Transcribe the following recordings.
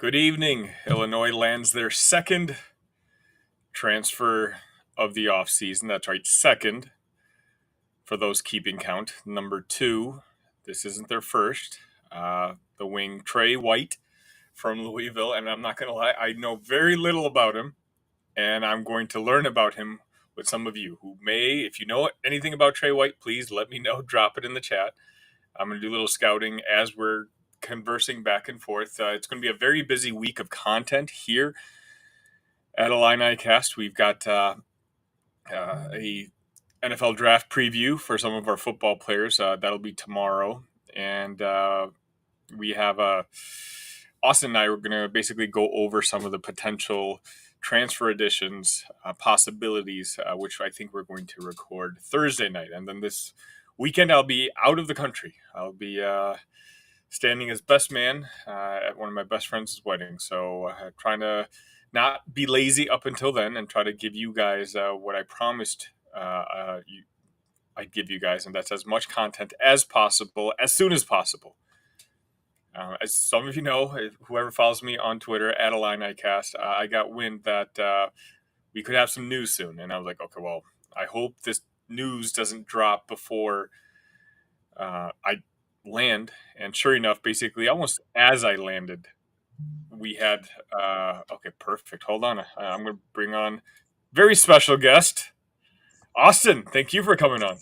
Good evening. Illinois lands their second transfer of the offseason. That's right, second for those keeping count. Number two, this isn't their first. The wing Trey White from Louisville. And I'm not going to lie, I know very little about him. And I'm going to learn about him with some of you who may, if you know anything about Trey White, please let me know. Drop it in the chat. I'm going to do a little scouting as we're conversing back and forth. It's going to be a very busy week of content here at Illini Cast. We've got a NFL draft preview for some of our football players. That'll be tomorrow. And we have Austin and I are going to basically go over some of the potential transfer additions, possibilities, which I think we're going to record Thursday night. And then this weekend, I'll be out of the country. I'll be standing as best man at one of my best friends' wedding. So trying to not be lazy up until then and try to give you guys what I promised I'd give you guys, and that's as much content as possible, as soon as possible. As some of you know, whoever follows me on Twitter at IlliniCast, I got wind that we could have some news soon, and I was like, okay, well, I hope this news doesn't drop before I land. And sure enough, basically, almost as I landed, we had okay, perfect. Hold on, I'm going to bring on very special guest, Austin. Thank you for coming on.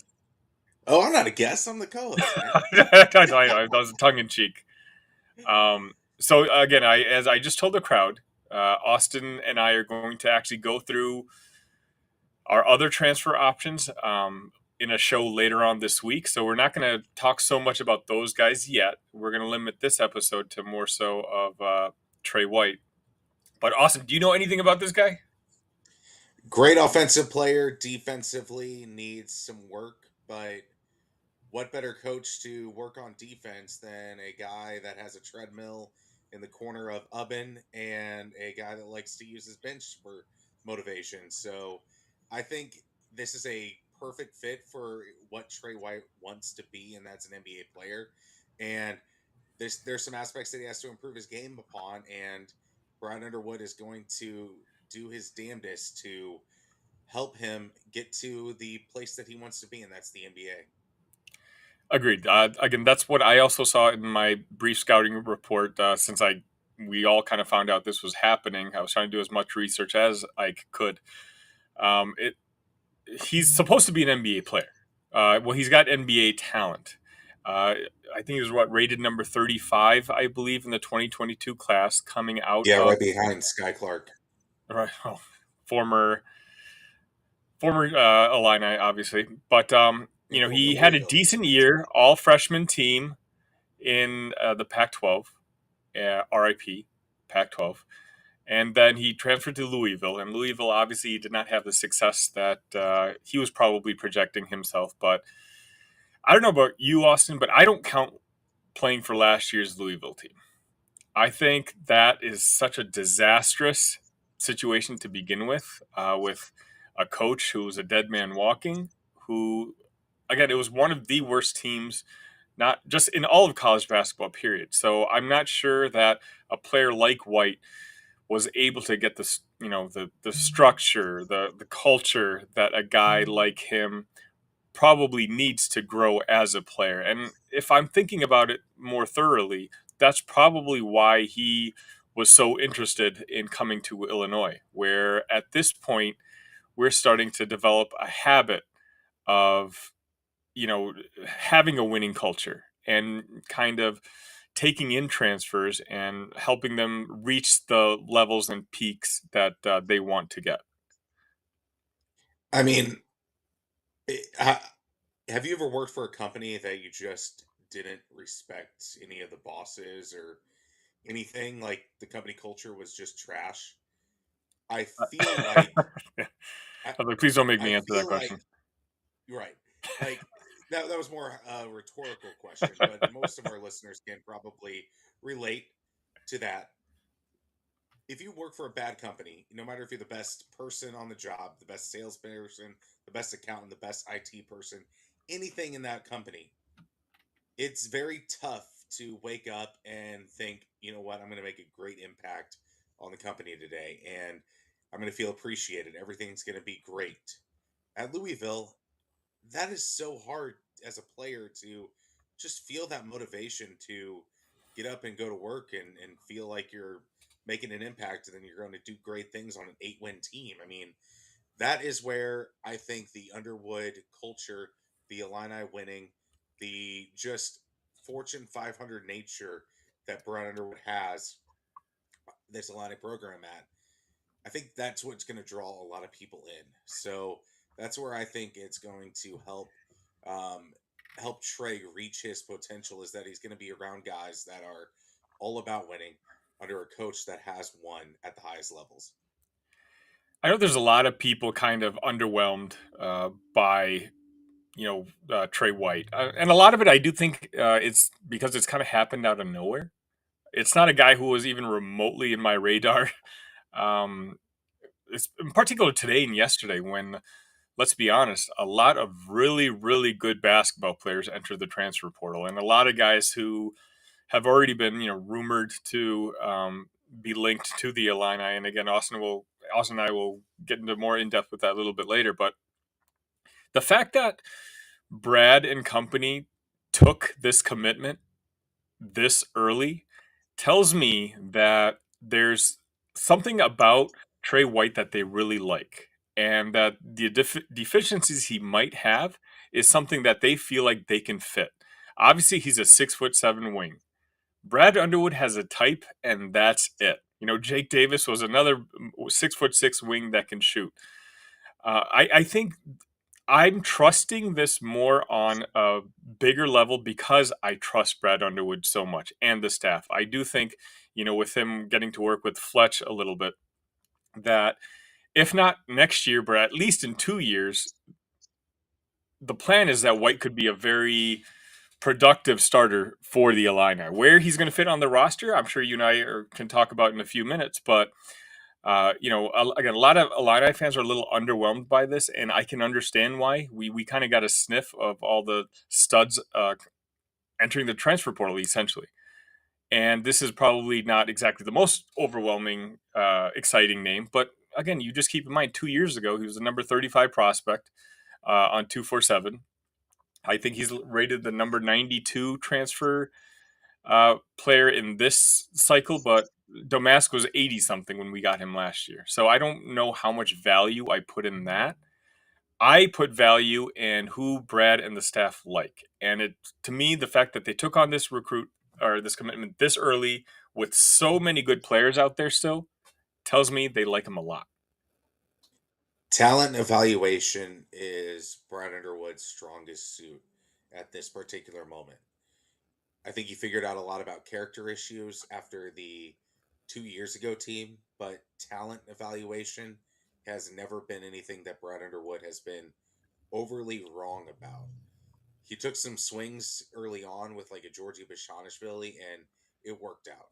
Oh, I'm not a guest. I'm the co-host, man. I know. That was tongue in cheek. So again, as I just told the crowd, Austin and I are going to actually go through our other transfer options in a show later on this week. So we're not going to talk so much about those guys yet. We're going to limit this episode to more so of Trey White. But Austin, do you know anything about this guy? Great offensive player. Defensively needs some work, but what better coach to work on defense than a guy that has a treadmill in the corner of oven and a guy that likes to use his bench for motivation. So I think this is a perfect fit for what Trey White wants to be, and that's an NBA player. And there's some aspects that he has to improve his game upon, and Brian Underwood is going to do his damnedest to help him get to the place that he wants to be, and that's the NBA. Agreed. Again, that's what I also saw in my brief scouting report. Since we all kind of found out this was happening, I was trying to do as much research as I could. He's supposed to be an NBA player. Well, he's got NBA talent. I think he was rated number 35, I believe, in the 2022 class coming out. Yeah, right behind Sky Clark. Right, well, former Illini, obviously, but he had a decent year, all freshman team in the Pac-12, RIP, Pac-12. And then he transferred to Louisville, and Louisville obviously did not have the success that he was probably projecting himself. But I don't know about you, Austin, but I don't count playing for last year's Louisville team. I think that is such a disastrous situation to begin with a coach who was a dead man walking, who, again, it was one of the worst teams, not just in all of college basketball, period. So I'm not sure that a player like White was able to get the structure, the culture that a guy like him probably needs to grow as a player. And if I'm thinking about it more thoroughly, that's probably why he was so interested in coming to Illinois, where at this point we're starting to develop a habit of, having a winning culture and kind of taking in transfers and helping them reach the levels and peaks that they want to get. I mean, have you ever worked for a company that you just didn't respect any of the bosses or anything? Like the company culture was just trash? I feel like I I, was like, please don't make I me answer that feel like question. you're right. Like that was more a rhetorical question, but most of our listeners can probably relate to that. If you work for a bad company, no matter if you're the best person on the job, the best salesperson, the best accountant, the best IT person, anything in that company, it's very tough to wake up and think, you know what, I'm going to make a great impact on the company today, and I'm going to feel appreciated. Everything's going to be great. At Louisville, that is so hard as a player to just feel that motivation to get up and go to work and feel like you're making an impact and then you're going to do great things on an 8-win team. I mean, that is where I think the Underwood culture, the Illini winning, the just Fortune 500 nature that Brad Underwood has this Illini program at, I think that's what's going to draw a lot of people in. So that's where I think it's going to um, help Trey reach his potential, is that he's going to be around guys that are all about winning under a coach that has won at the highest levels. I know there's a lot of people kind of underwhelmed by Trey White, and a lot of it I do think it's because it's kind of happened out of nowhere. It's not a guy who was even remotely in my radar. Um, it's in particular today and yesterday when, let's be honest, a lot of really, really good basketball players entered the transfer portal, and a lot of guys who have already been, rumored to be linked to the Illini. And again, Austin and I will get into more in depth with that a little bit later. But the fact that Brad and company took this commitment this early tells me that there's something about Trey White that they really like, and that the deficiencies he might have is something that they feel like they can fit. Obviously, he's a 6'7" wing. Brad Underwood has a type, and that's it. Jake Davis was another 6'6" wing that can shoot. I think I'm trusting this more on a bigger level because I trust Brad Underwood so much and the staff. I do think, with him getting to work with Fletch a little bit, that if not next year, but at least in 2 years, the plan is that White could be a very productive starter for the Illini. Where he's going to fit on the roster, I'm sure you and I can talk about in a few minutes. But again, a lot of Illini fans are a little underwhelmed by this, and I can understand why. We kind of got a sniff of all the studs entering the transfer portal, essentially. And this is probably not exactly the most overwhelming, exciting name. But again, you just keep in mind 2 years ago, he was the number 35 prospect on 247. I think he's rated the number 92 transfer player in this cycle, but Domask was 80 something when we got him last year. So I don't know how much value I put in that. I put value in who Brad and the staff like. And to me, the fact that they took on this this commitment this early with so many good players out there still tells me they like him a lot. Talent evaluation is Brad Underwood's strongest suit at this particular moment. I think he figured out a lot about character issues after the 2 years ago team, but talent evaluation has never been anything that Brad Underwood has been overly wrong about. He took some swings early on with like a Georgie Bishanishvili, and it worked out.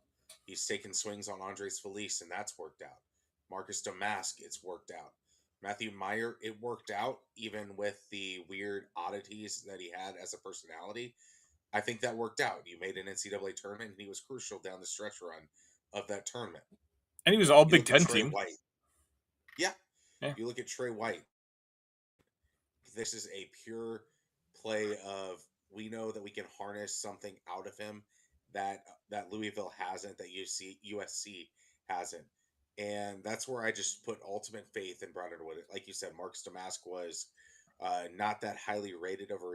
He's taken swings on Andres Felice, and that's worked out. Marcus Domask, it's worked out. Matthew Meyer, it worked out, even with the weird oddities that he had as a personality. I think that worked out. You made an NCAA tournament, and he was crucial down the stretch run of that tournament. And he was all You Big look at Ten Trey team. White. Yeah. Yeah. You look at Trey White. This is a pure play of, we know that we can harness something out of him that Louisville hasn't, that USC hasn't. And that's where I just put ultimate faith in Brad Underwood. Like you said, Marcus Damask was not that highly rated of a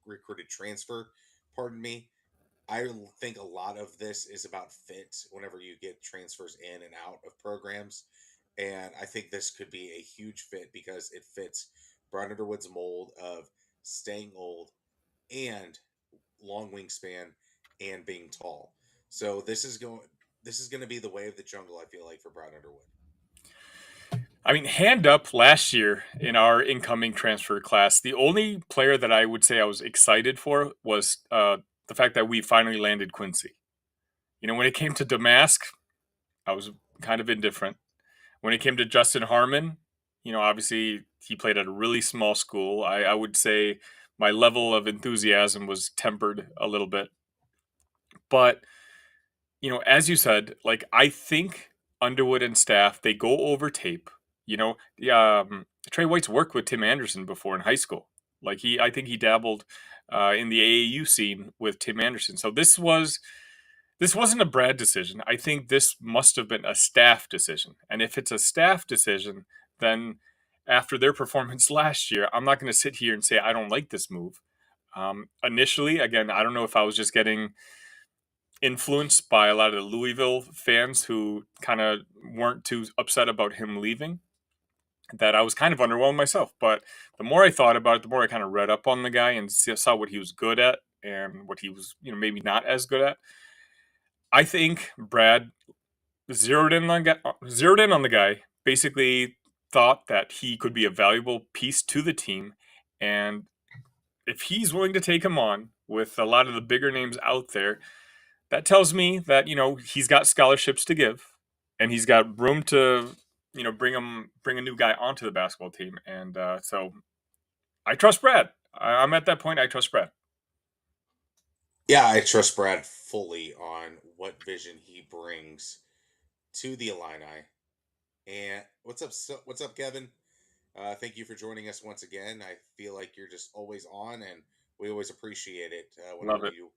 recruited transfer. Pardon me. I think a lot of this is about fit whenever you get transfers in and out of programs. And I think this could be a huge fit because it fits Brad Underwood's mold of staying old and long wingspan and being tall. So this is going to be the way of the jungle, I feel like, for Brad Underwood. I mean, hand up last year in our incoming transfer class, the only player that I would say I was excited for was the fact that we finally landed Quincy. When it came to Damask, I was kind of indifferent. When it came to Justin Harmon, obviously he played at a really small school. I would say my level of enthusiasm was tempered a little bit. But as you said, like I think Underwood and staff they go over tape. Trey White's worked with Tim Anderson before in high school. Like I think he dabbled in the AAU scene with Tim Anderson. So this wasn't a Brad decision. I think this must have been a staff decision. And if it's a staff decision, then after their performance last year, I'm not going to sit here and say I don't like this move. Initially, again, I don't know if I was just getting influenced by a lot of the Louisville fans who kind of weren't too upset about him leaving, that I was kind of underwhelmed myself. But the more I thought about it, the more I kind of read up on the guy and saw what he was good at and what he was, maybe not as good at. I think Brad zeroed in on the guy, basically thought that he could be a valuable piece to the team, and if he's willing to take him on with a lot of the bigger names out there, that tells me that he's got scholarships to give, and he's got room to bring a new guy onto the basketball team, and so I trust Brad. I'm at that point. I trust Brad. Yeah, I trust Brad fully on what vision he brings to the Illini. And what's up, Kevin? Thank you for joining us once again. I feel like you're just always on, and we always appreciate it Love whenever it. you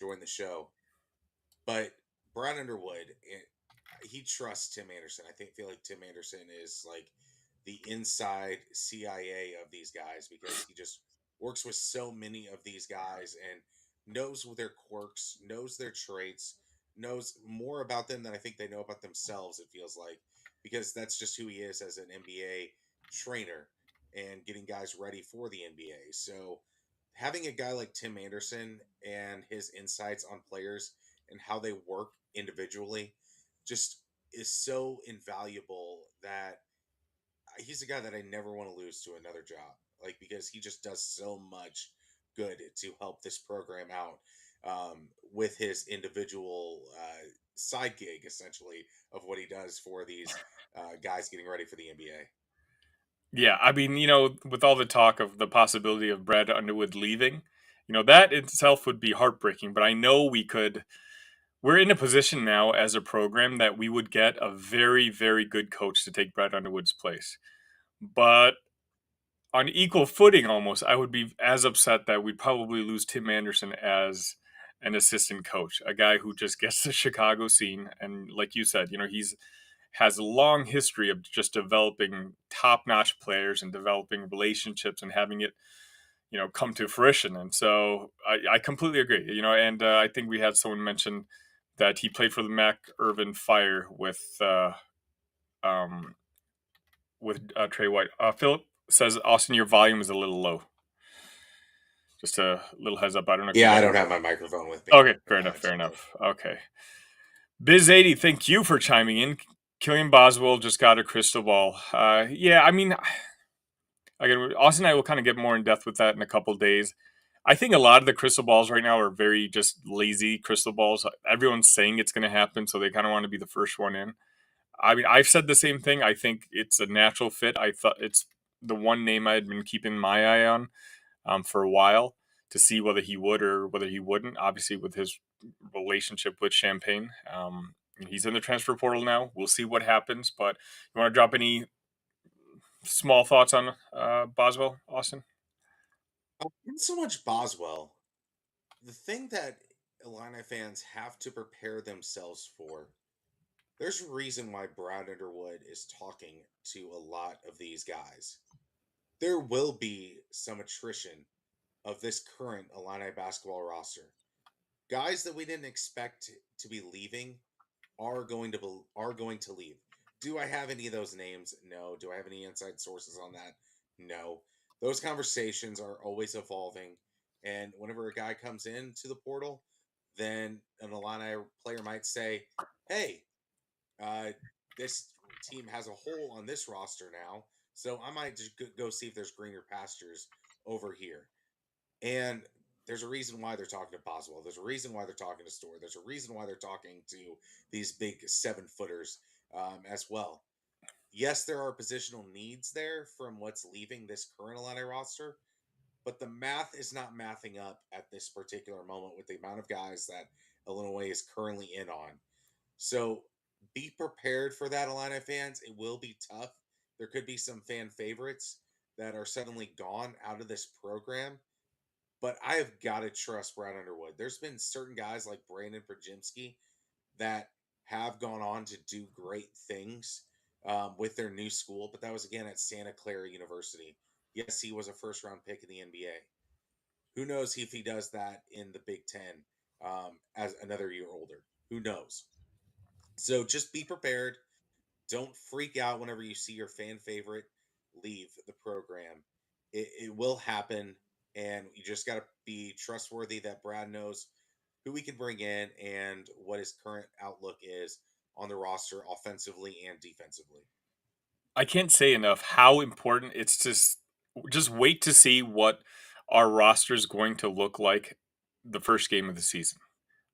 join the show. But Brad Underwood, he trusts Tim Anderson. Feel like Tim Anderson is like the inside CIA of these guys because he just works with so many of these guys and knows their quirks, knows their traits, knows more about them than I think they know about themselves. It feels like because that's just who he is as an NBA trainer and getting guys ready for the NBA. So having a guy like Tim Anderson and his insights on players and how they work individually just is so invaluable that he's a guy that I never want to lose to another job. Like because he just does so much good to help this program out with his individual side gig, essentially, of what he does for these guys getting ready for the NBA. Yeah, I mean, with all the talk of the possibility of Brad Underwood leaving, that itself would be heartbreaking. But I know we're in a position now as a program that we would get a very, very good coach to take Brad Underwood's place. But on equal footing, almost, I would be as upset that we'd probably lose Tim Anderson as an assistant coach, a guy who just gets the Chicago scene. And like you said, he's has a long history of just developing top-notch players and developing relationships and having it, come to fruition. And so I completely agree. And I think we had someone mention that he played for the Mac Irvin Fire um, with Trey White. Philip says, Austin, your volume is a little low. Just a little heads up. I don't know if you Yeah, I got. don't have my microphone with me. Okay, fair enough. It's Fair okay. enough. Okay. Biz80, thank you for chiming in. Killian Boswell just got a crystal ball. Yeah, I mean, again, Austin and I will kind of get more in depth with that in a couple of days. I think a lot of the crystal balls right now are very just lazy crystal balls. Everyone's saying it's going to happen, so they kind of want to be the first one in. I mean, I've said the same thing. I think it's a natural fit. I thought it's the one name I had been keeping my eye on for a while to see whether he would or whether he wouldn't. Obviously, with his relationship with Champagne, he's in the transfer portal now. We'll see what happens. But you want to drop any small thoughts on Boswell, Austin? Not so much Boswell. The thing that Illini fans have to prepare themselves for, there's a reason why Brad Underwood is talking to a lot of these guys. There will be some attrition of this current Illini basketball roster. Guys that we didn't expect to be leaving are going to leave. Do I have any of those names? No. Do I have any inside sources on that? No. Those conversations are always evolving, and whenever a guy comes into the portal, then an Illini player might say, "Hey, uh, this team has a hole on this roster now, so I might just go see if there's greener pastures over here." And there's a reason why they're talking to Boswell. There's a reason why they're talking to Store. There's a reason why they're talking to these big 7-footers as well. Yes, there are positional needs there from what's leaving this current Illini roster, but the math is not mathing up at this particular moment with the amount of guys that Illinois is currently in on. So be prepared for that, Illini fans. It will be tough. There could be some fan favorites that are suddenly gone out of this program, but I have got to trust Brad Underwood. There's been certain guys like Brandon Przymski that have gone on to do great things with their new school, but that was again at Santa Clara University. Yes, he was a first round pick in the NBA. Who knows if he does that in the Big Ten as another year older? Who knows? So just be prepared. Don't freak out whenever you see your fan favorite leave the program. It will happen, and you just got to be trustworthy that Brad knows who we can bring in and what his current outlook is on the roster offensively and defensively. I can't say enough how important it's just wait to see what our roster is going to look like the first game of the season.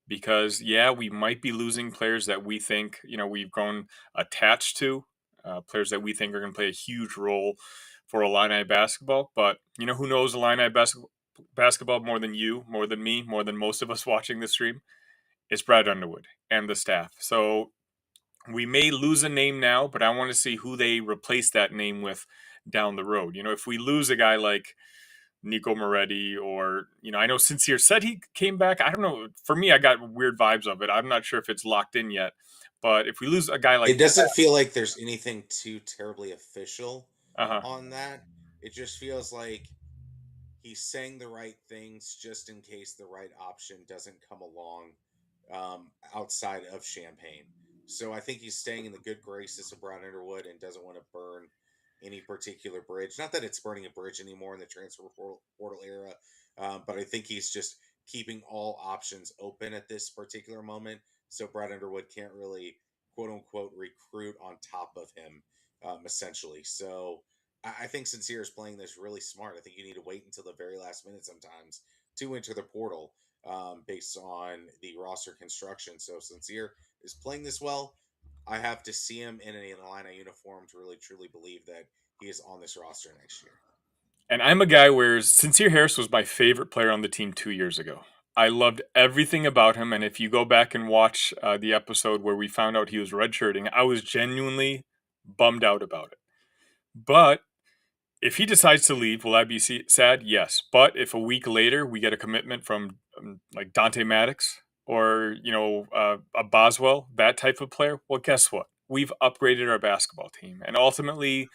Because yeah, we might be losing players that we think we've grown attached to, players that we think are going to play a huge role for Illini basketball. But who knows Illini basketball more than you, more than me, more than most of us watching the stream? It's Brad Underwood and the staff. So we may lose a name now, but I want to see who they replace that name with down the road. If we lose a guy like Nico Moretti, or I know Sincere said he came back. I don't know. For me, I got weird vibes of it. I'm not sure if it's locked in yet. But if we lose a guy like It doesn't feel like there's anything too terribly official that, on that. It just feels like he's saying the right things just in case the right option doesn't come along outside of Champaign. So I think he's staying in the good graces of Brown Underwood and doesn't want to burn any particular bridge. Not that it's burning a bridge anymore in the transfer portal era, but I think he's just keeping all options open at this particular moment. So Brad Underwood can't really quote unquote recruit on top of him, essentially. So I think Sincere is playing this really smart. I think you need to wait until the very last minute sometimes to enter the portal based on the roster construction. So Sincere is playing this well. I have to see him in an Illini uniform to really truly believe that he is on this roster next year. and I'm a guy where Sincere Harris was my favorite player on the team 2 years ago. I loved everything about him, and if you go back and watch the episode where we found out he was redshirting, I was genuinely bummed out about it. But if he decides to leave, will I be sad? Yes. But if a week later we get a commitment from like Dante Maddox or a Boswell, that type of player, well, guess what? We've upgraded our basketball team, and ultimately,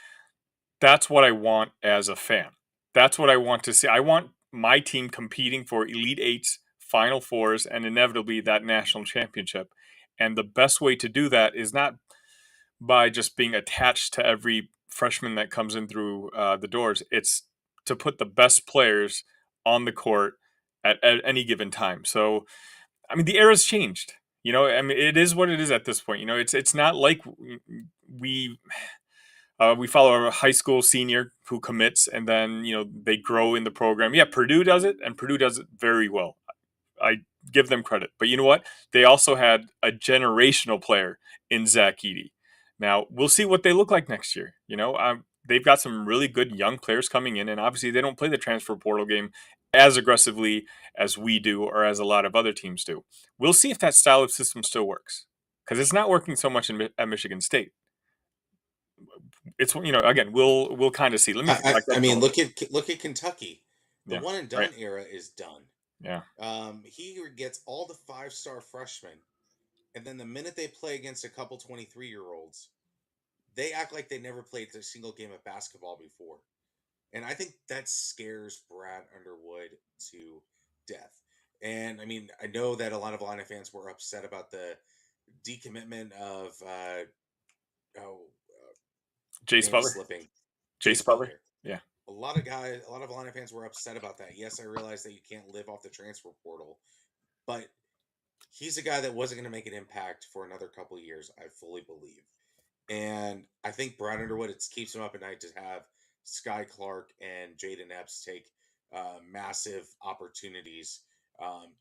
that's what I want as a fan. That's what I want to see. I want my team competing for Elite Eights, Final Fours, and inevitably that national championship. And the best way to do that is not by just being attached to every freshman that comes in through the doors. It's to put the best players on the court at any given time. So, I mean, the era's changed. I mean, it is what it is at this point. It's not like we we follow a high school senior who commits and then they grow in the program. Yeah, Purdue does it, and Purdue does it very well. I give them credit. But you know what? They also had a generational player in Zach Edey. Now, we'll see what they look like next year. They've got some really good young players coming in, and obviously they don't play the transfer portal game as aggressively as we do or as a lot of other teams do. We'll see if that style of system still works, because it's not working so much at Michigan State. It's again, we'll kind of see. Let me I, like I that mean, door. look at Kentucky. The Yeah, one and right. done era is done. Yeah. He gets all the 5-star freshmen, and then the minute they play against a couple 23-year-olds, they act like they never played a single game of basketball before. And I think that scares Brad Underwood to death. And I mean, I know that a lot of Atlanta fans were upset about the decommitment of oh Jace name Butler. slipping, Jace Jace Butler. Butler. Yeah. A lot of Atlanta fans were upset about that. Yes, I realize that you can't live off the transfer portal, but he's a guy that wasn't going to make an impact for another couple of years. I fully believe. And I think Brad Underwood, it keeps him up at night to have Sky Clark and Jaden Epps take massive opportunities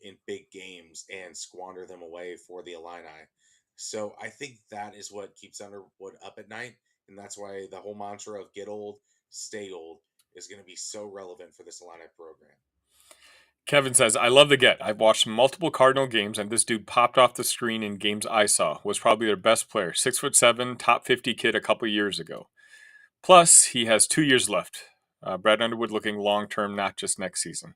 in big games and squander them away for the Illini. So I think that is what keeps Underwood up at night. And that's why the whole mantra of get old, stay old is going to be so relevant for this Illini program. Kevin says, I love the get. I've watched multiple Cardinal games, and this dude popped off the screen in games I saw. Was probably their best player. 6'7", top 50 kid a couple years ago. Plus, he has 2 years left. Brad Underwood looking long term, not just next season.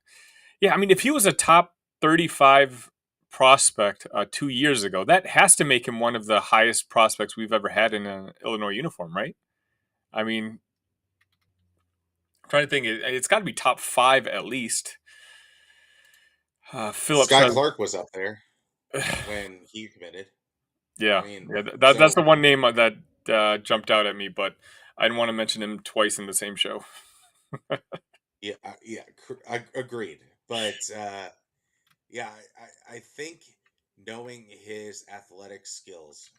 Yeah, I mean, if he was a top 35 prospect 2 years ago, that has to make him one of the highest prospects we've ever had in an Illinois uniform, right? I mean, I'm trying to think, it's got to be top five at least. Philip Sky says, Clark was up there when he committed. I yeah, mean, that's the so one name that jumped out at me, but I didn't want to mention him twice in the same show. yeah, yeah, I agreed. But yeah, I think knowing his athletic skills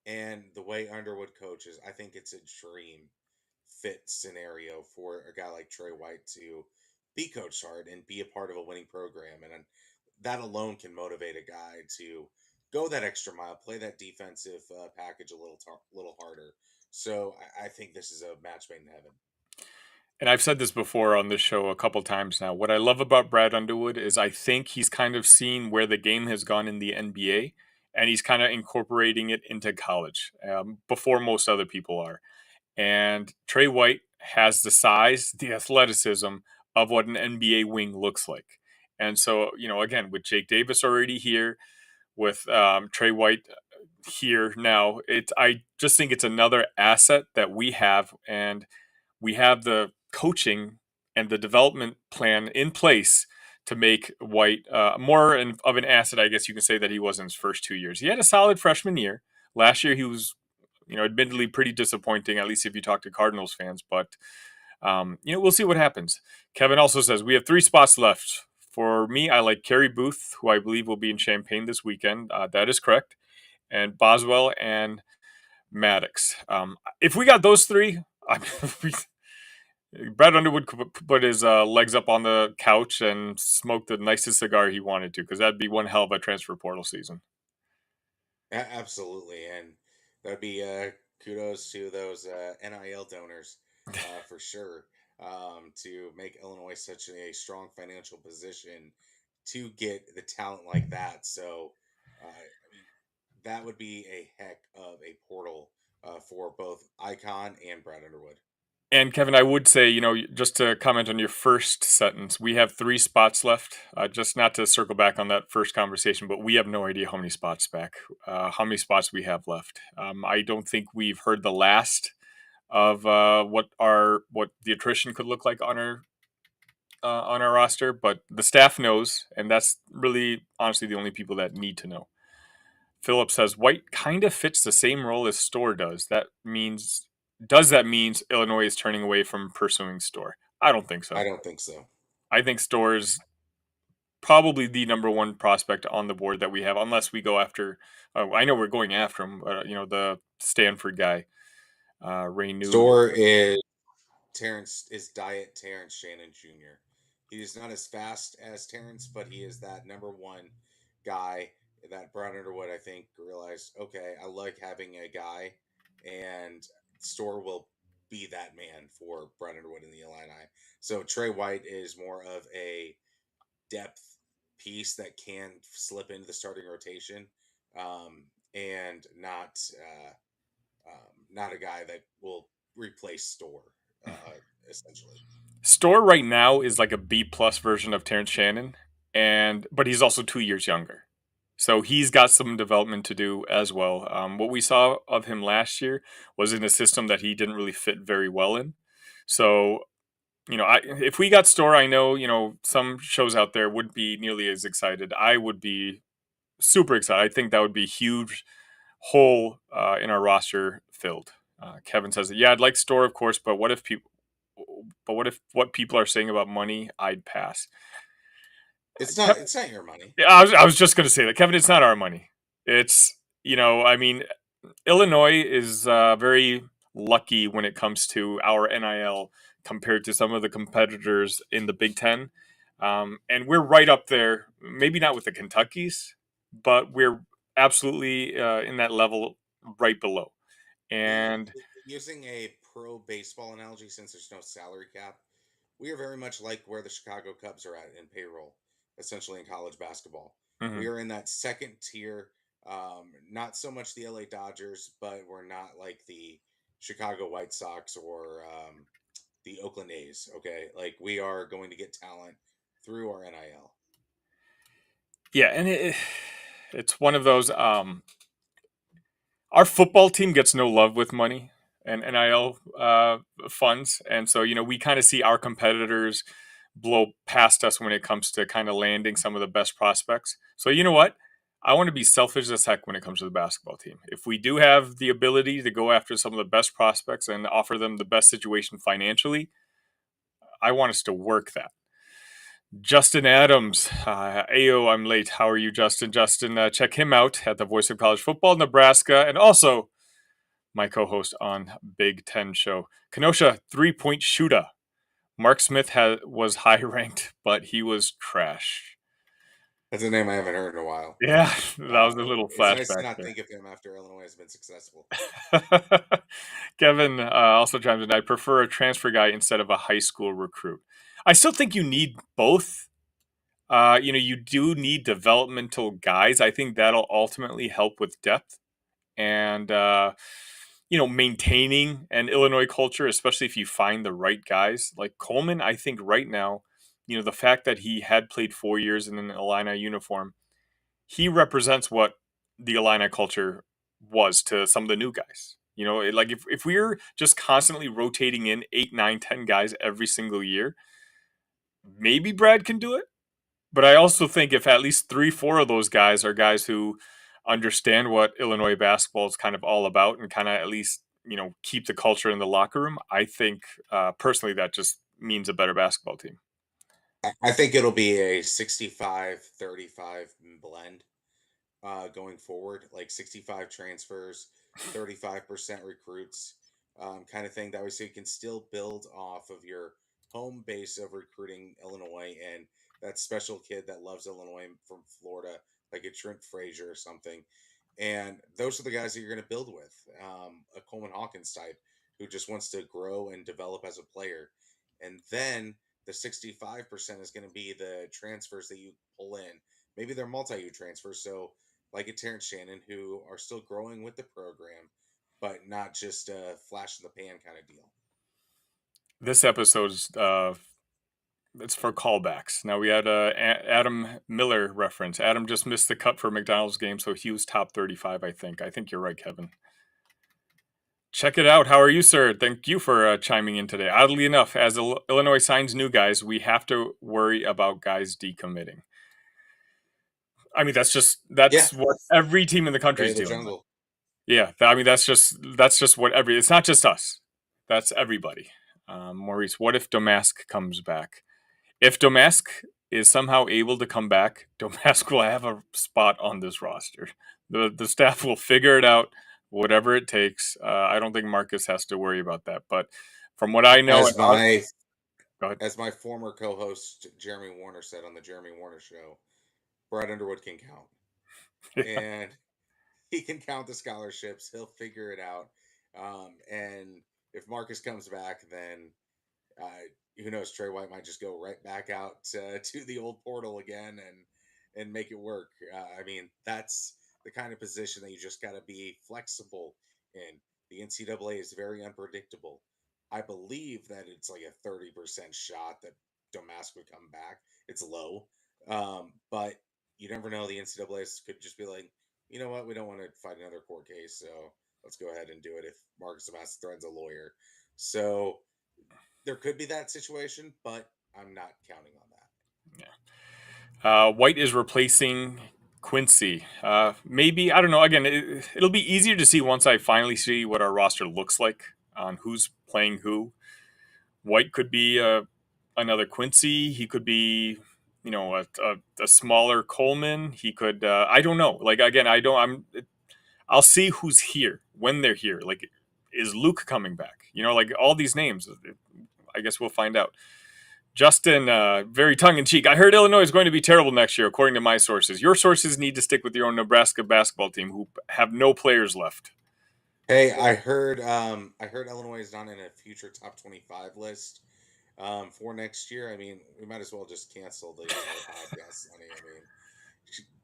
and the way Underwood coaches, I think it's a dream fit scenario for a guy like Trey White to be coached hard and be a part of a winning program. And that alone can motivate a guy to go that extra mile, play that defensive package a little harder. So I think this is a match made in heaven. And I've said this before on this show a couple times now. What I love about Brad Underwood is I think he's kind of seen where the game has gone in the NBA, and he's kind of incorporating it into college before most other people are. And Trey White has the size, the athleticism of what an NBA wing looks like. And so, again, with Jake Davis already here, with Trey White here now, I just think it's another asset that we have, and we have the coaching and the development plan in place to make White more of an asset. I guess you can say that he was in his first 2 years. He had a solid freshman year. Last year, he was, admittedly pretty disappointing, at least if you talk to Cardinals fans. But, we'll see what happens. Kevin also says, we have 3 spots left. For me, I like Kerry Booth, who I believe will be in Champaign this weekend. That is correct. And Boswell and Maddox. If we got those three, Brad Underwood could put his legs up on the couch and smoke the nicest cigar he wanted to, because that'd be one hell of a transfer portal season. Absolutely, and that'd be kudos to those NIL donors for sure to make Illinois such a strong financial position to get the talent like that. So, I mean, that would be a heck of a portal for both Icon and Brad Underwood. And Kevin, I would say, just to comment on your first sentence, we have 3 spots left. Just not to circle back on that first conversation, but we have no idea how many spots how many spots we have left. I don't think we've heard the last of what the attrition could look like on our roster, but the staff knows, and that's really honestly the only people that need to know. Philip says White kind of fits the same role as Store does. Does that means Illinois is turning away from pursuing Store? I don't think I so. don't think so. I think Store is probably the number one prospect on the board that we have, unless we go after. I know we're going after him, the Stanford guy, Ray New. Store is Diet Terrence Shannon Jr. He is not as fast as Terrence, but he is that number one guy that Brown Underwood, I think, realized, okay, I like having a guy, and Store will be that man for Brown Underwood in the Illini. So Trey White is more of a depth piece that can slip into the starting rotation, and not a guy that will replace Store, essentially. Store right now is like a B plus version of Terrence Shannon, but he's also 2 years younger. So he's got some development to do as well. What we saw of him last year was in a system that he didn't really fit very well in. So, if we got Store, I know, some shows out there wouldn't be nearly as excited. I would be super excited. I think that would be a huge hole in our roster filled. Kevin says, "Yeah, I'd like Store, of course, but what people are saying about money, I'd pass." It's not your money. Yeah, I was just going to say that, Kevin. It's not our money. It's I mean, Illinois is very lucky when it comes to our NIL compared to some of the competitors in the Big Ten, and we're right up there. Maybe not with the Kentuckies, but we're absolutely in that level right below. Y- And Using a pro baseball analogy, since there's no salary cap, we are very much like where the Chicago Cubs are at in payroll, essentially in college basketball. We Hmm. are in that second tier. Not so much the LA Dodgers, but we're not like the Chicago White Sox or the Oakland A's. Okay, like we are going to get talent through our NIL. Yeah, and it's one of those. Our football team gets no love with money and NIL funds, and so we kind of see our competitors blow past us when it comes to kind of landing some of the best prospects. So you know what? I want to be selfish as heck when it comes to the basketball team. If we do have the ability to go after some of the best prospects and offer them the best situation financially, I want us to work that. Justin Adams, Ayo, I'm late. How are you, Justin? Justin, check him out at the Voice of College Football, Nebraska, and also my co-host on Big Ten Show. Kenosha, 3-point shooter. Mark Smith was high ranked, but he was trash. That's a name I haven't heard in a while. Yeah, that was a little It's nice to flashback not there. think of him after Illinois has been successful. Kevin also chimes in. I prefer a transfer guy instead of a high school recruit. I still think you need both. You do need developmental guys. I think that'll ultimately help with depth and maintaining an Illinois culture, especially if you find the right guys. Like Coleman, I think right now, the fact that he had played 4 years in an Illini uniform, he represents what the Illini culture was to some of the new guys. Like if we're just constantly rotating in 8, 9, 10 guys every single year, maybe Brad can do it. But I also think if at least 3, 4 of those guys are guys who understand what Illinois basketball is kind of all about and kind of at least, keep the culture in the locker room, I think personally that just means a better basketball team. I think it'll be a 65-35 blend going forward, like 65 transfers, 35% recruits, kind of thing. That way, so you can still build off of your home base of recruiting Illinois and that special kid that loves Illinois from Florida, like a Trent Frazier or something. And those are the guys that you're going to build with. A Coleman Hawkins type who just wants to grow and develop as a player. And then the 65% is going to be the transfers that you pull in. Maybe they're multi-U transfers. So like a Terrence Shannon, who are still growing with the program, but not just a flash in the pan kind of deal. This episode's it's for callbacks. Now we had a Adam Miller reference. Adam just missed the cut for McDonald's game, so he was top 35. I think. I think you're right, Kevin. Check it out. How are you, sir? Thank you for chiming in today. Oddly enough, as Illinois signs new guys, we have to worry about guys decommitting. I mean, Yeah, that's what every team in the country way is of the dealing with. jungle. Yeah, I mean that's just what every. It's not just us. That's everybody. Maurice, what if Domask comes back? If Domask is somehow able to come back, Domask will have a spot on this roster. The staff will figure it out, whatever it takes. I don't think Marcus has to worry about that. But from what I know, As my go ahead. as my former co-host Jeremy Warner said on the Jeremy Warner show, Brad Underwood can count, Yeah. and he can count the scholarships. He'll figure it out. And if Marcus comes back, then who knows? Trey White might just go right back out to the old portal again and make it work. I mean, that's the kind of position that you just got to be flexible in. The NCAA is very unpredictable. I believe that it's like a 30% shot that Domask would come back. It's low, but you never know. The NCAA could just be like, you know what, we don't want to fight another court case, so let's go ahead and do it if Marcus Domask threatens a lawyer. So there could be that situation, but I'm not counting on that. White is replacing Quincy. Maybe I don't know. Again, it'll be easier to see once I finally see what our roster looks like on who's playing who. White could be another Quincy. He could be, a smaller Coleman. He could. I don't know. Like again, I don't. I'll see who's here when they're here. Like, is Luke coming back? Like all these names. I guess we'll find out. Justin, very tongue in cheek. I heard Illinois is going to be terrible next year, according to my sources. Your sources need to stick with your own Nebraska basketball team, who have no players left. Hey, I heard Illinois is not in a future top 25 list. for next year. I mean, we might as well just cancel the entire podcast, Sonny. I mean,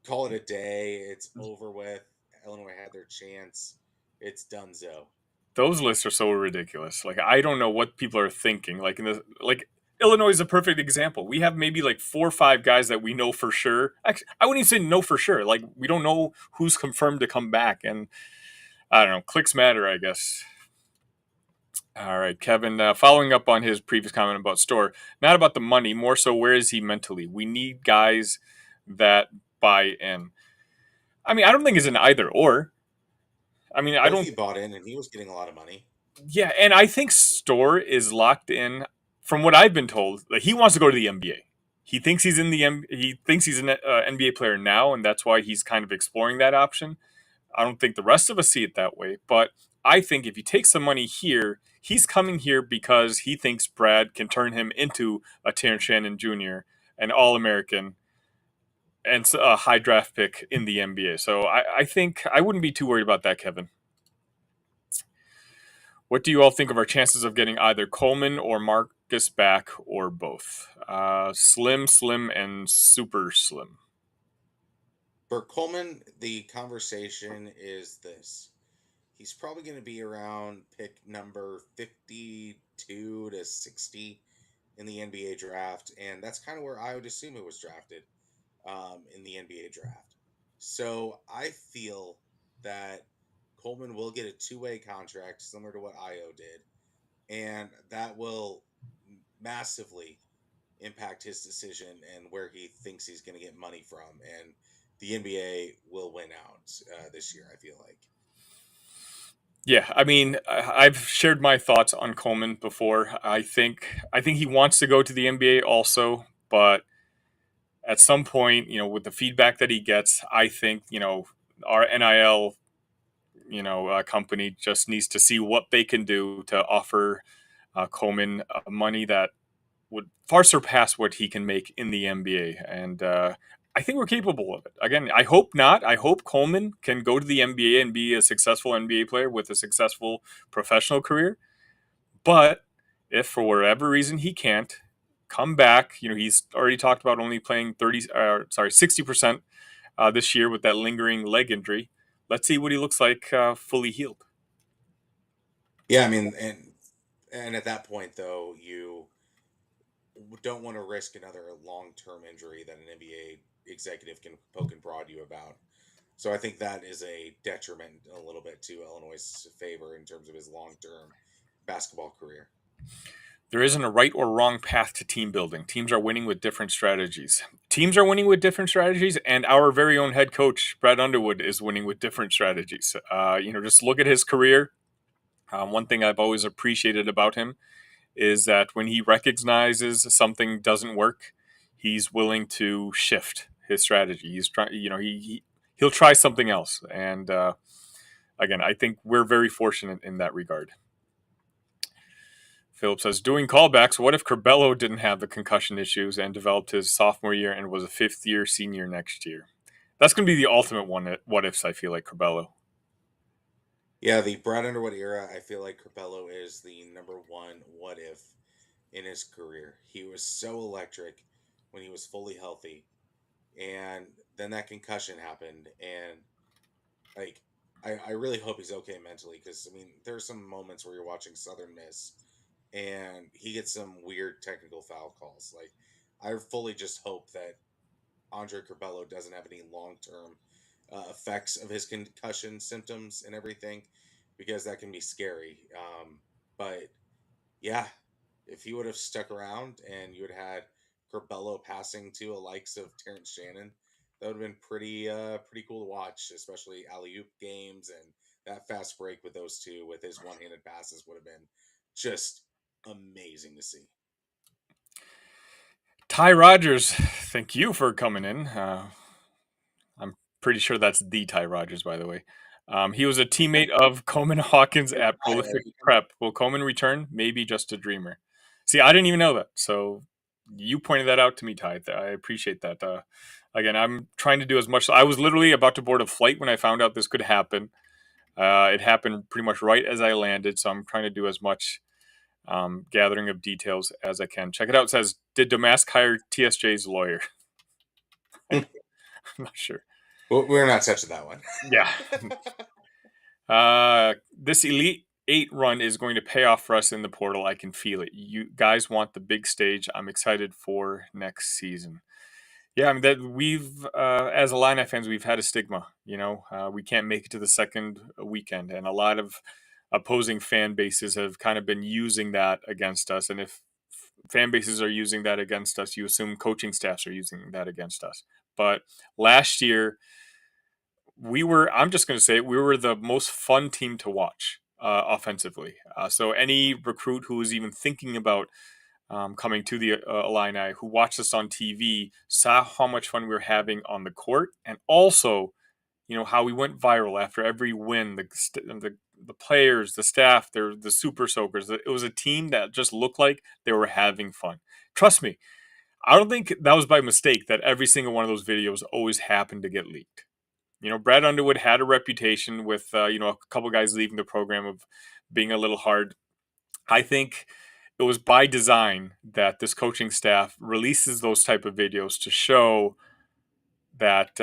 call it a day. It's over with. Illinois had their chance. It's donezo. Those lists are so ridiculous. Like I don't know what people are thinking. Like in the like Illinois is a perfect example. We have maybe like 4 or 5 guys that we know for sure. Actually, I wouldn't even say know for sure. Like we don't know who's confirmed to come back, and I don't know. Clicks matter, I guess. All right, Kevin. Following up on his previous comment about Store, not about the money, more so where is he mentally? We need guys that buy in. I mean, I don't think it's an either or. I mean, I don't. Kofi bought in, and he was getting a lot of money. Yeah, and I think Store is locked in. From what I've been told, that he wants to go to the NBA. He thinks he's in the he thinks he's an NBA player now, and that's why he's kind of exploring that option. I don't think the rest of us see it that way, but I think if he takes some money here, he's coming here because he thinks Brad can turn him into a Terrence Shannon Jr., an All American, and a high draft pick in the NBA. So I think I wouldn't be too worried about that, Kevin. What do you all think of our chances of getting either Coleman or Marcus back or both? Slim, slim, and super slim. For Coleman, the conversation is this. He's probably going to be around pick number 52 to 60 in the NBA draft, and that's kind of where I would assume it was drafted in the NBA draft. So I feel that Coleman will get a two-way contract similar to what Io did, and that will massively impact his decision and where he thinks he's going to get money from. And the NBA will win out this year, I feel like. Yeah, I mean, I've shared my thoughts on Coleman before. I think he wants to go to the NBA also, but at some point, with the feedback that he gets, I think our NIL company just needs to see what they can do to offer Coleman money that would far surpass what he can make in the NBA. And I think we're capable of it. Again, I hope not. I hope Coleman can go to the NBA and be a successful NBA player with a successful professional career. But if for whatever reason he can't come back, he's already talked about only playing 60% this year with that lingering leg injury. Let's see what he looks like fully healed. Yeah, I mean, and at that point though, you don't want to risk another long-term injury that an NBA executive can poke and prod you about. So I think that is a detriment a little bit to Illinois' favor in terms of his long-term basketball career. There isn't a right or wrong path to team building. Teams are winning with different strategies. Teams are winning with different strategies, and our very own head coach, Brad Underwood, is winning with different strategies. Just look at his career. One thing I've always appreciated about him is that when he recognizes something doesn't work, he's willing to shift his strategy. He's trying, he'll try something else. And again, I think we're very fortunate in that regard. Philip says, doing callbacks, what if Curbelo didn't have the concussion issues and developed his sophomore year and was a fifth year senior next year? That's going to be the ultimate one. What ifs, I feel like, Curbelo. Yeah, the Brad Underwood era, I feel like Capello is the number one what if in his career. He was so electric when he was fully healthy, and then that concussion happened, and like I really hope he's okay mentally because I mean there are some moments where you're watching Southern Miss and he gets some weird technical foul calls. Like I fully just hope that Andre Curbelo doesn't have any long term effects of his concussion symptoms and everything, because that can be scary. But yeah, if he would have stuck around and you had had Curbelo passing to a likes of Terrence Shannon, that would have been pretty cool to watch, especially alley oop games and that fast break with those two with his one handed passes would have been just amazing to see. Ty Rogers, thank you for coming in. I'm pretty sure that's the Ty Rogers, by the way. He was a teammate of Coleman Hawkins at Prolific Prep. Will Coleman return? Maybe just a dreamer. See, I didn't even know that. So you pointed that out to me, Ty. I appreciate that. Again, I'm trying to do as much. I was literally about to board a flight when I found out this could happen. It happened pretty much right as I landed. So I'm trying to do as much gathering of details as I can. Check it out. It says, did Damask hire TSJ's lawyer? I'm not sure. Well, we're not touching that one. Yeah. This Elite 8 run is going to pay off for us in the portal. I can feel it. You guys want the big stage. I'm excited for next season. Yeah, I mean that we've as Illini fans, we've had a stigma. We can't make it to the second weekend, and a lot of opposing fan bases have kind of been using that against us. And if fan bases are using that against us, you assume coaching staffs are using that against us. But last year, I'm just going to say it, we were the most fun team to watch offensively. So any recruit who was even thinking about coming to the Illini, who watched us on TV, saw how much fun we were having on the court, and also, how we went viral after every win. The players, the staff, they're the super soakers. It was a team that just looked like they were having fun. Trust me, I don't think that was by mistake that every single one of those videos always happened to get leaked. Brad Underwood had a reputation with a couple guys leaving the program of being a little hard. I think it was by design that this coaching staff releases those type of videos to show that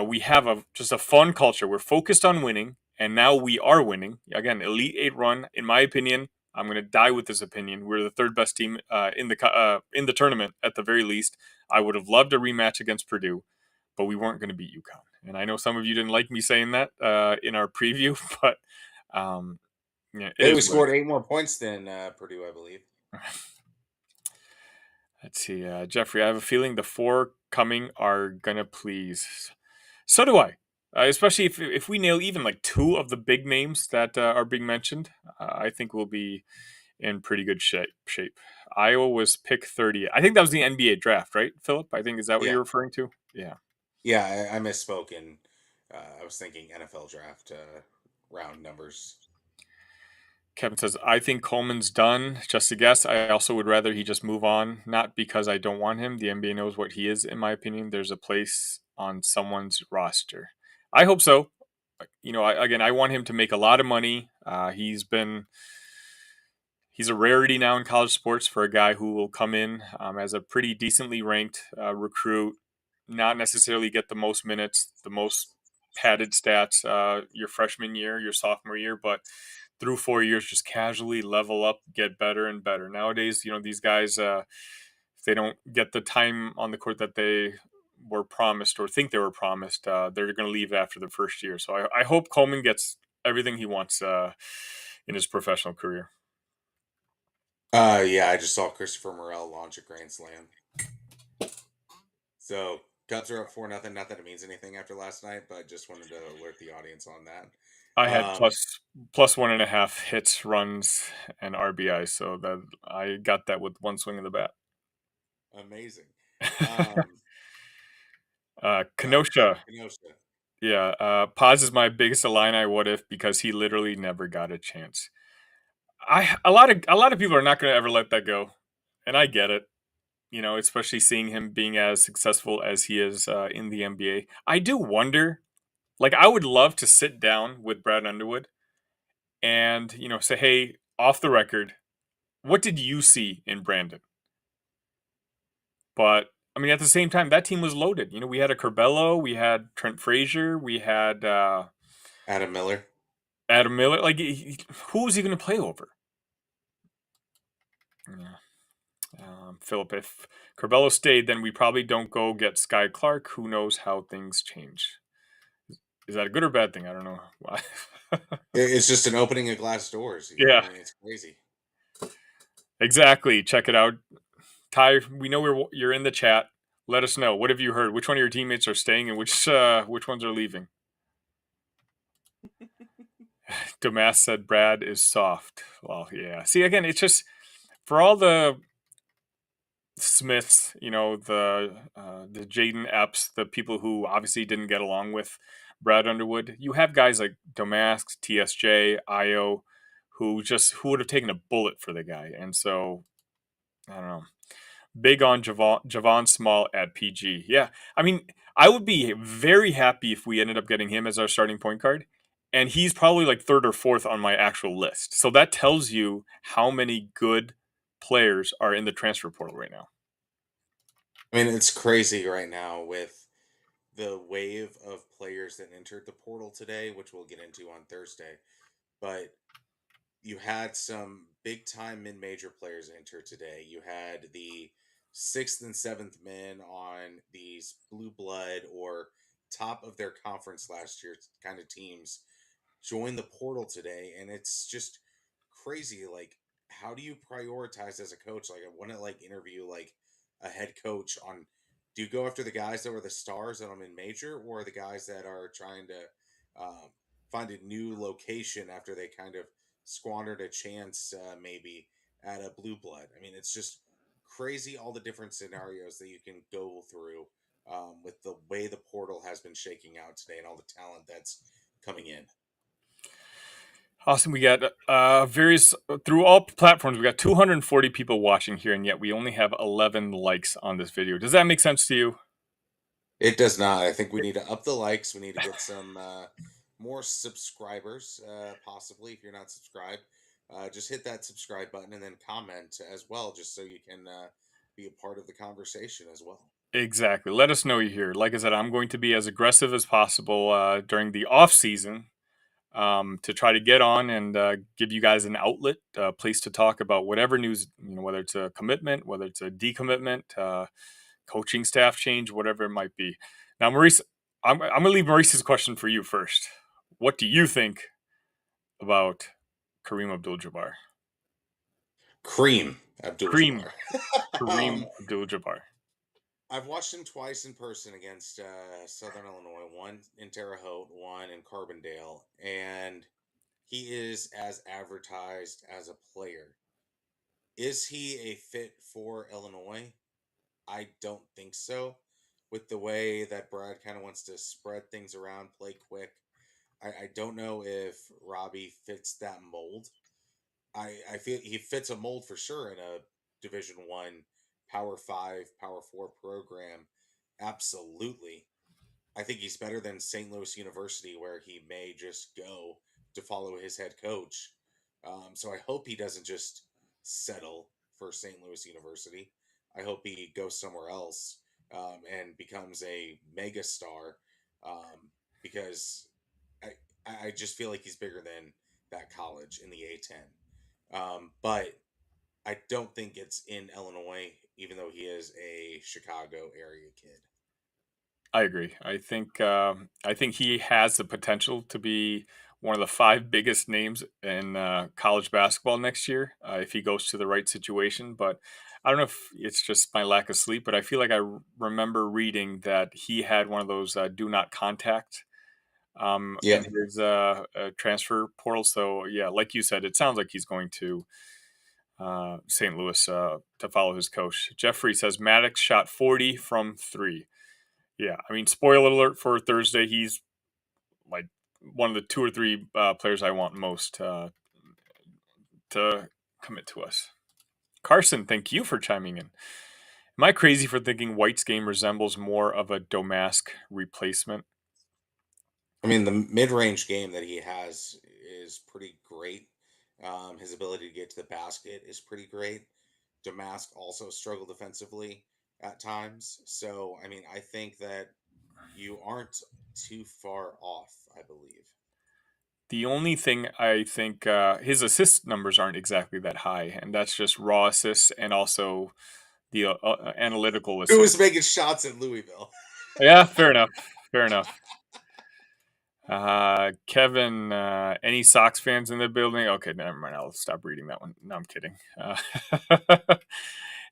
we have just a fun culture. We're focused on winning, and now we are winning. Again, Elite 8 run, in my opinion. I'm going to die with this opinion. We're the third best team in the tournament at the very least. I would have loved a rematch against Purdue, but we weren't going to beat UConn. And I know some of you didn't like me saying that in our preview, but We scored 8 more points than Purdue, I believe. Let's see, Jeffrey. I have a feeling the 4 coming are gonna please. So do I. Especially if we nail even like 2 of the big names that are being mentioned, I think we'll be in pretty good shape. Iowa was pick 30. I think that was the NBA draft, right, Philip? I think is that what you're referring to? Yeah. Yeah, I misspoke, and I was thinking NFL draft round numbers. Kevin says, I think Coleman's done. Just a guess. I also would rather he just move on, not because I don't want him. The NBA knows what he is, in my opinion. There's a place on someone's roster. I hope so. I want him to make a lot of money. He's a rarity now in college sports for a guy who will come in as a pretty decently ranked recruit, not necessarily get the most minutes, the most padded stats your freshman year, your sophomore year, but through 4 years, just casually level up, get better and better. Nowadays, these guys, if they don't get the time on the court that they were promised or think they were promised, they're going to leave after the first year. So I hope Coleman gets everything he wants in his professional career. Yeah, I just saw Christopher Morel launch a grand slam. So Cubs are up 4-0. Not that it means anything after last night, but just wanted to alert the audience on that. I had plus 1.5 hits, runs, and RBI, so that I got that with one swing of the bat. Amazing. Kenosha. Yeah, Paz is my biggest Illini what if because he literally never got a chance. A lot of people are not going to ever let that go, and I get it. Especially seeing him being as successful as he is in the NBA. I do wonder, like, I would love to sit down with Brad Underwood and say, hey, off the record, what did you see in Brandon? But I mean, at the same time, that team was loaded. We had a Curbelo, we had Trent Frazier, we had Adam Miller. Like, who was he going to play over? Yeah. Philip, if Curbelo stayed, then we probably don't go get Sky Clark. Who knows how things change? Is that a good or bad thing? I don't know. It's just an opening of glass doors. Yeah. I mean, it's crazy. Exactly. Check it out. Ty, we know you're in the chat. Let us know. What have you heard? Which one of your teammates are staying and which ones are leaving? Damas said Brad is soft. Well, yeah. See, again, it's just for all the Smiths, the Jaden Epps, the people who obviously didn't get along with Brad Underwood. You have guys like Domask, TSJ, Io, who would have taken a bullet for the guy. And so, I don't know. Big on Javon Small at PG. Yeah. I mean, I would be very happy if we ended up getting him as our starting point guard. and he's probably like third or fourth on my actual list. So that tells you how many good players are in the transfer portal right now. I mean, it's crazy right now with the wave of players that entered the portal today, which we'll get into on Thursday. But you had some big time mid major players enter today. You had the sixth and seventh men on these blue blood or top of their conference last year kind of teams join the portal today, and it's just crazy. Like, how do you prioritize as a coach? Like, I want to like interview like a head coach on, do you go after the guys that were the stars that I'm in major, or the guys that are trying to find a new location after they kind of squandered a chance maybe at a blue blood? I mean, it's just crazy all the different scenarios that you can go through with the way the portal has been shaking out today and all the talent that's coming in. Awesome. We got various through all platforms. We got 240 people watching here, and yet we only have 11 likes on this video. Does that make sense to you? It does not. I think we need to up the likes. We need to get some more subscribers, possibly. If you're not subscribed, just hit that subscribe button and then comment as well, just so you can be a part of the conversation as well. Exactly. Let us know you're here. Like I said, I'm going to be as aggressive as possible during the off season to try to get on and give you guys an outlet, a place to talk about whatever news, whether it's a commitment, whether it's a decommitment, coaching staff change, whatever it might be. Now, Maurice, I'm going to leave Maurice's question for you first. What do you think about Kareem Abdul-Jabbar? Kareem Abdul-Jabbar. Kareem Abdul-Jabbar. I've watched him twice in person against Southern Illinois, one in Terre Haute, one in Carbondale, and he is as advertised as a player. Is he a fit for Illinois? I don't think so. With the way that Brad kind of wants to spread things around, play quick, I don't know if Robbie fits that mold. I feel he fits a mold for sure in a Division 1, Power 5, Power 4 program. Absolutely. I think he's better than St. Louis University, where he may just go to follow his head coach. So I hope he doesn't just settle for St. Louis University. I hope he goes somewhere else and becomes a mega star because I just feel like he's bigger than that college in the A10. But I don't think it's in Illinois, even though he is a Chicago area kid. I agree. I think he has the potential to be one of the five biggest names in college basketball next year if he goes to the right situation. But I don't know if it's just my lack of sleep, but I feel like I remember reading that he had one of those do not contact Yeah. in his transfer portal. So yeah, like you said, it sounds like he's going to St. Louis to follow his coach. Jeffrey says Maddox shot 40 from three. Yeah, I mean, spoiler alert for Thursday, he's like one of the two or three players I want most to commit to us. Carson, thank you for chiming in. Am I crazy for thinking White's game resembles more of a Domask replacement? I mean, the mid-range game that he has is pretty great. His ability to get to the basket is pretty great. Damask also struggled defensively at times. So, I mean, I think that you aren't too far off, I believe. The only thing I think his assist numbers aren't exactly that high, and that's just raw assists and also the analytical Who was assists. making shots at Louisville? Yeah, fair enough. Fair enough. Kevin, any Sox fans in the building? Okay, never mind. I'll stop reading that one. No, I'm kidding.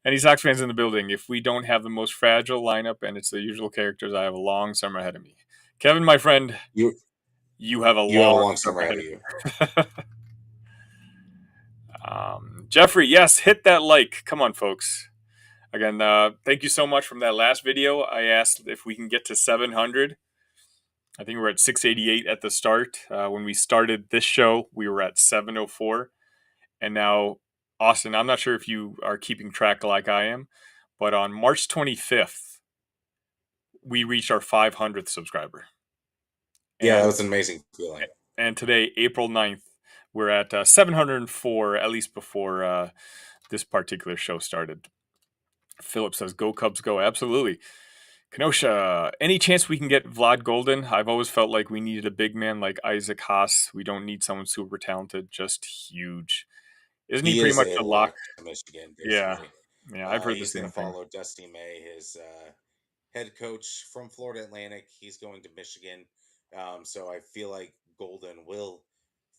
Any Sox fans in the building? If we don't have the most fragile lineup and it's the usual characters, I have a long summer ahead of me. Kevin, my friend, You you have a you have a long long summer summer ahead ahead of of you. you. Jeffrey, yes, hit that like. Come on, folks. Again, thank you so much from that last video. I asked if we can get to 700. I think we're at 688 at the start. When we started this show, we were at 704. And now, Austin, I'm not sure if you are keeping track like I am, but on March 25th, we reached our 500th subscriber. Yeah, that And was an amazing feeling. And today, April 9th, we're at 704, at least before this particular show started. Philip says, "Go Cubs, go!" Absolutely. Kenosha, any chance we can get Vlad Golden? I've always felt like we needed a big man like Isaac Haas. We don't need someone super talented, just huge. Isn't he He pretty is much a a lock? lock to Michigan, Yeah, basically. yeah, I've heard the He's going same to thing. follow Dusty May, his head coach from Florida Atlantic. He's going to Michigan. So I feel like Golden will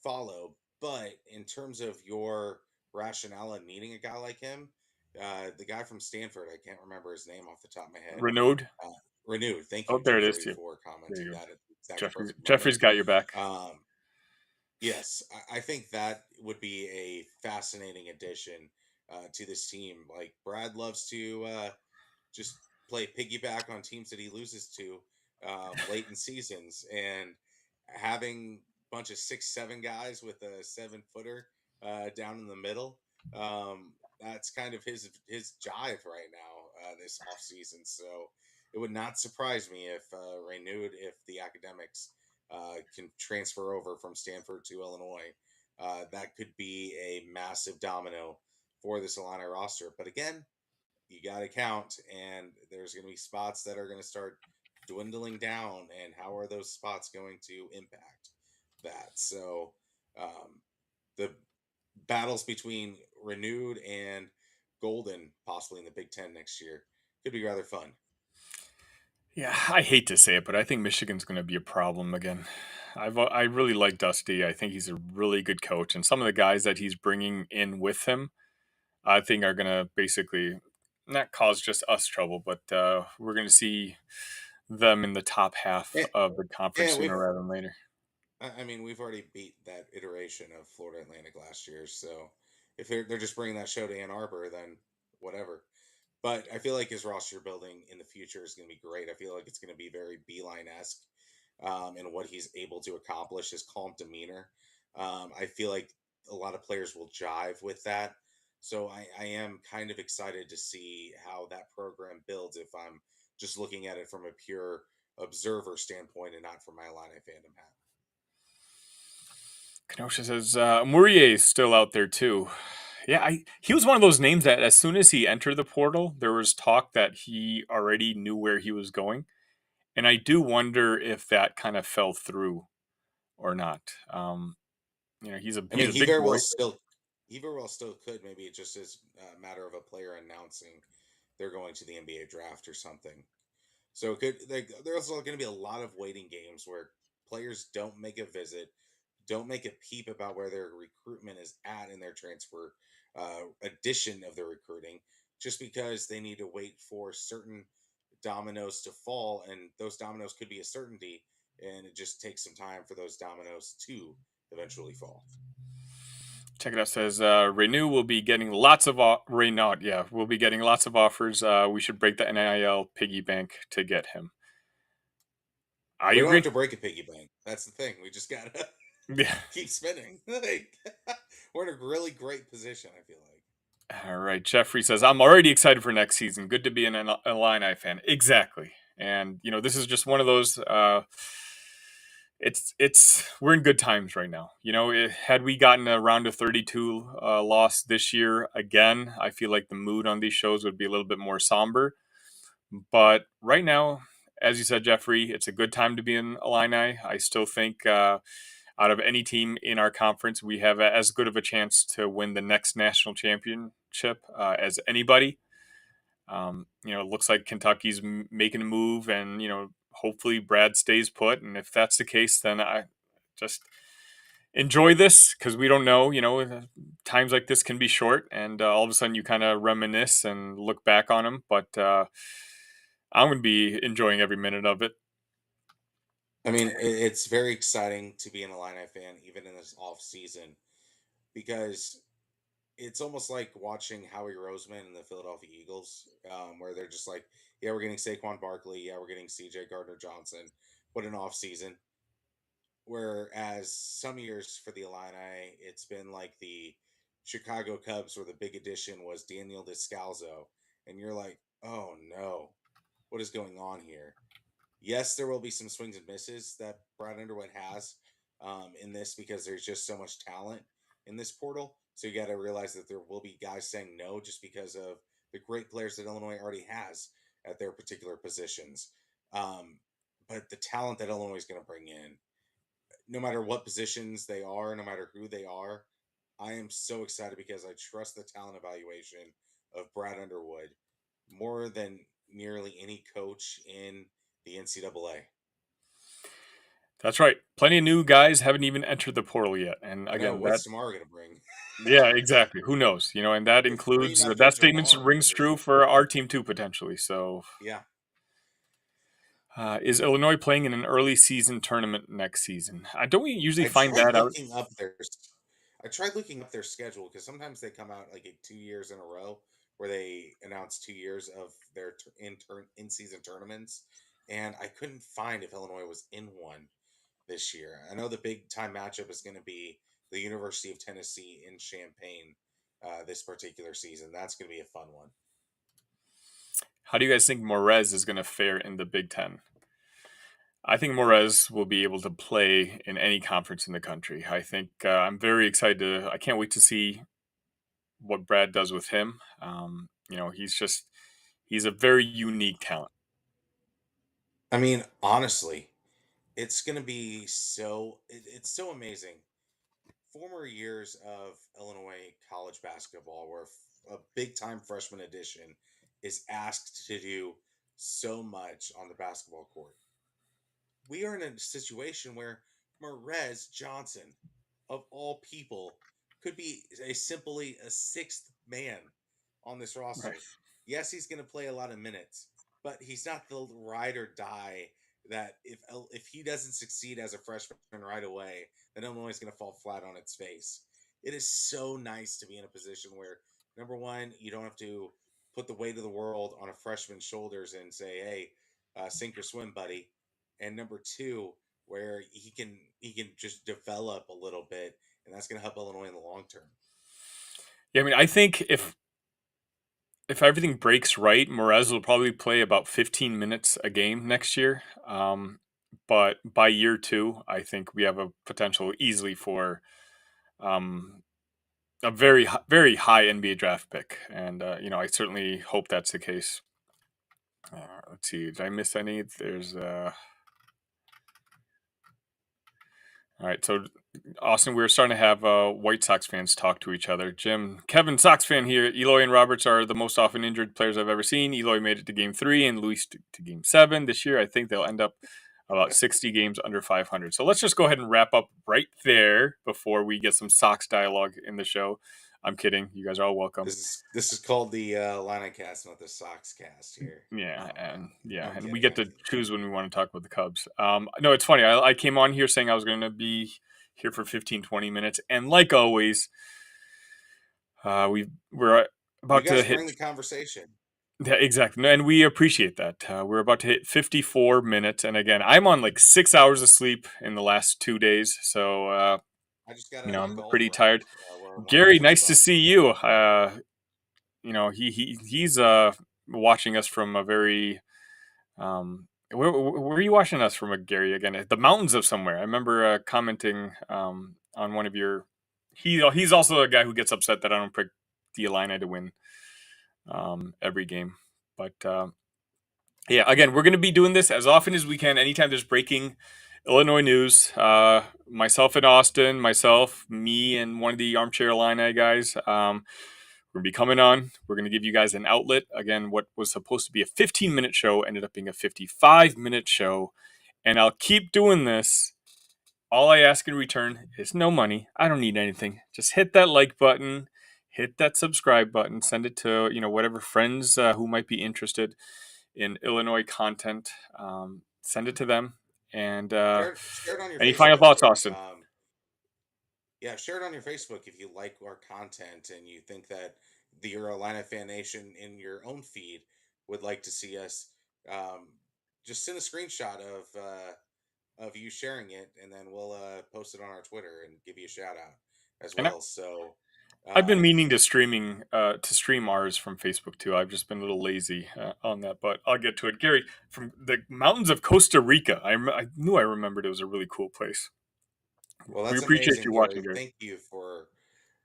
follow. But in terms of your rationale in needing a guy like him, the guy from Stanford, I can't remember his name off the top of my head. Renewed. Uh, Renewed. Thank Oh, you, there it is. Jeffrey, Yep. for There commenting you go. that at the exact Jeffrey. perfect moment. Jeffrey's got your back. Um, Yes, I think that would be a fascinating addition to this team. Like Brad loves to just play piggyback on teams that he loses to late in seasons, and having a bunch of 6'7" guys with a 7-footer down in the middle. That's kind of his jive right now this off season. So it would not surprise me if renewed if the academics can transfer over from Stanford to Illinois. That could be a massive domino for this Illini roster. But again, you got to count, and there's going to be spots that are going to start dwindling down. And how are those spots going to impact that? So the battles between Renewed and Golden, possibly in the Big Ten next year, could be rather fun. Yeah, I hate to say it, but I think Michigan's going to be a problem again. I really like Dusty. I think he's a really good coach, and some of the guys that he's bringing in with him, I think are going to basically not cause just us trouble, but we're going to see them in the top half And, of the conference and sooner we've rather than later. I mean, we've already beat that iteration of Florida Atlantic last year. So if they're just bringing that show to Ann Arbor, then whatever. But I feel like his roster building in the future is going to be great. I feel like it's going to be very Beeline esque in what he's able to accomplish, his calm demeanor. I feel like a lot of players will jive with that. So I am kind of excited to see how that program builds if I'm just looking at it from a pure observer standpoint and not from my Illini fandom hat. Kenosha says Murier is still out there too. Yeah, he was one of those names that as soon as he entered the portal, there was talk that he already knew where he was going, and I do wonder if that kind of fell through or not. I He's mean, a big boy. he very well still could. Maybe it just is a matter of a player announcing they're going to the NBA draft or something. So it could there's going to be a lot of waiting games where players don't make a visit, don't make a peep about where their recruitment is at in their transfer edition of their recruiting, just because they need to wait for certain dominoes to fall, and those dominoes could be a certainty, and it just takes some time for those dominoes to eventually fall. Check it out. Says Renew will be getting lots of Renaud. Yeah, we'll be getting lots of offers. We should break the NIL piggy bank to get him. I We don't have agree. to break a piggy bank. That's the thing. We just gotta Yeah. keep spinning. Like we're in a really great position. I feel like. All right. Jeffrey says I'm already excited for next season. Good to be an Illini fan. Exactly. And this is just one of those. It's we're in good times right now. Had we gotten a round of 32 loss this year again, I feel like the mood on these shows would be a little bit more somber. But right now, as you said, Jeffrey, it's a good time to be in Illini. I still think out of any team in our conference, we have as good of a chance to win the next national championship as anybody. It looks like Kentucky's making a move, and hopefully Brad stays put. And if that's the case, then I just enjoy this because we don't know. Times like this can be short, and all of a sudden you kind of reminisce and look back on them. But I'm going to be enjoying every minute of it. I mean, it's very exciting to be an Illini fan, even in this off season, because it's almost like watching Howie Roseman and the Philadelphia Eagles, where they're just like, yeah, we're getting Saquon Barkley, yeah, we're getting C.J. Gardner Johnson. What an off season! Whereas some years for the Illini, it's been like the Chicago Cubs, where the big addition was Daniel Descalzo, and you're like, oh no, what is going on here? Yes, there will be some swings and misses that Brad Underwood has, in this because there's just so much talent in this portal. So you got to realize that there will be guys saying no just because of the great players that Illinois already has at their particular positions. Um, but the talent that Illinois is going to bring in, no matter what positions they are, no matter who they are, I am so excited because I trust the talent evaluation of Brad Underwood more than nearly any coach in the NCAA. That's right. Plenty of new guys haven't even entered the portal yet. And I know again, what's tomorrow going to bring. yeah, exactly. Who knows? And that The dream includes after that statement tomorrow rings is, true for our team too, potentially. So, yeah. is Illinois playing in an early season tournament next season? Don't we usually I find tried that out? looking up their I tried looking up their schedule because sometimes they come out like 2 years in a row where they announce 2 years of their in season tournaments, and I couldn't find if Illinois was in one this year. I know the big time matchup is going to be the University of Tennessee in Champaign this particular season. That's going to be a fun one. How do you guys think Morez is going to fare in the Big Ten? I think Morez will be able to play in any conference in the country. I think I'm very excited. I can't wait to see what Brad does with him. He's a very unique talent. I mean, honestly, it's going to be it's so amazing. Former years of Illinois college basketball, where a big time freshman edition is asked to do so much on the basketball court. We are in a situation where Morez Johnson, of all people, could be simply a sixth man on this Right. roster. Yes, he's going to play a lot of minutes, but he's not the ride or die that if he doesn't succeed as a freshman right away, then Illinois is going to fall flat on its face. It is so nice to be in a position where, number one, you don't have to put the weight of the world on a freshman's shoulders and say, "Hey, sink or swim, buddy." And number two, where he can just develop a little bit, and that's going to help Illinois in the long term. Yeah, I mean, I think if everything breaks right, Morez will probably play about 15 minutes a game next year. But by year two, I think we have a potential easily for a very high NBA draft pick, and I certainly hope that's the case. Let's see, did I miss any? There's all right. So Austin, we're starting to have White Sox fans talk to each other. Jim, Kevin, Sox fan here. Eloy and Roberts are the most often injured players I've ever seen. Eloy made it to Game 3 and Luis to Game 7 this year. I think they'll end up about 60 games under 500. So let's just go ahead and wrap up right there before we get some Sox dialogue in the show. I'm kidding. You guys are all welcome. This is called the Illini cast, not the Sox cast here. Yeah, No, I'm and we kidding. get to choose when we want to talk about the Cubs. No, it's funny. I came on here saying I was going to be here for 15, 20 minutes, and like always, we're You about to guys hit. bring the conversation. Yeah, exactly, and we appreciate that. We're about to hit 54 minutes, and again, I'm on like 6 hours of sleep in the last 2 days, so I just got out of a I'm golf pretty round tired. where my Gary, wife was nice to fun. see you. He's watching us from a very where are you watching us from, Gary? Again, the mountains of somewhere. I remember commenting on one of your. He's also a guy who gets upset that I don't pick the Illini to win every game. But yeah, again, we're going to be doing this as often as we can. Anytime there's breaking Illinois news, myself in Austin, me, and one of the Armchair Illini guys. We're going to be coming on. We're going to give you guys an outlet. Again, what was supposed to be a 15-minute show ended up being a 55-minute show. And I'll keep doing this. All I ask in return is no money. I don't need anything. Just hit that like button, hit that subscribe button, send it to whatever friends who might be interested in Illinois content. Send it to them. And Share it on your any final Facebook. thoughts, Austin? Yeah, share it on your Facebook if you like our content and you think that the Carolina Fan Nation in your own feed would like to see us. Um, just send a screenshot of you sharing it, and then we'll post it on our Twitter and give you a shout out as And well. So, I've been um, meaning to stream ours from Facebook too. I've just been a little lazy on that, but I'll get to it. Gary, from the mountains of Costa Rica, I knew I remembered it was a really cool place. Well, We that's appreciate amazing, you watching, Gary. Gary. Thank you for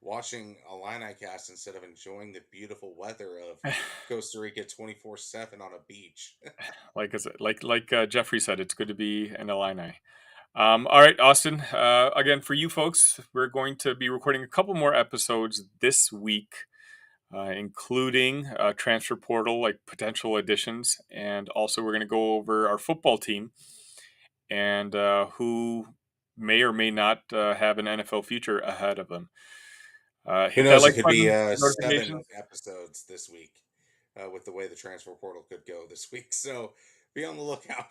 watching Illini cast instead of enjoying the beautiful weather of Costa Rica 24/7 on a beach. Like I said, Jeffrey said, it's good to be an Illini. All right, Austin. Again, for you folks, we're going to be recording a couple more episodes this week, including transfer portal, like potential additions, and also we're going to go over our football team and who may or may not have an NFL future ahead of them. Who Hit that knows? It like could be button, 7 notifications. episodes this week with the way the transfer portal could go this week. So be on the lookout.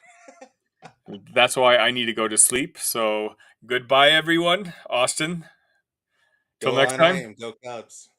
That's why I need to go to sleep. So goodbye, everyone. Austin. Till Go next Illini time. and go Cubs.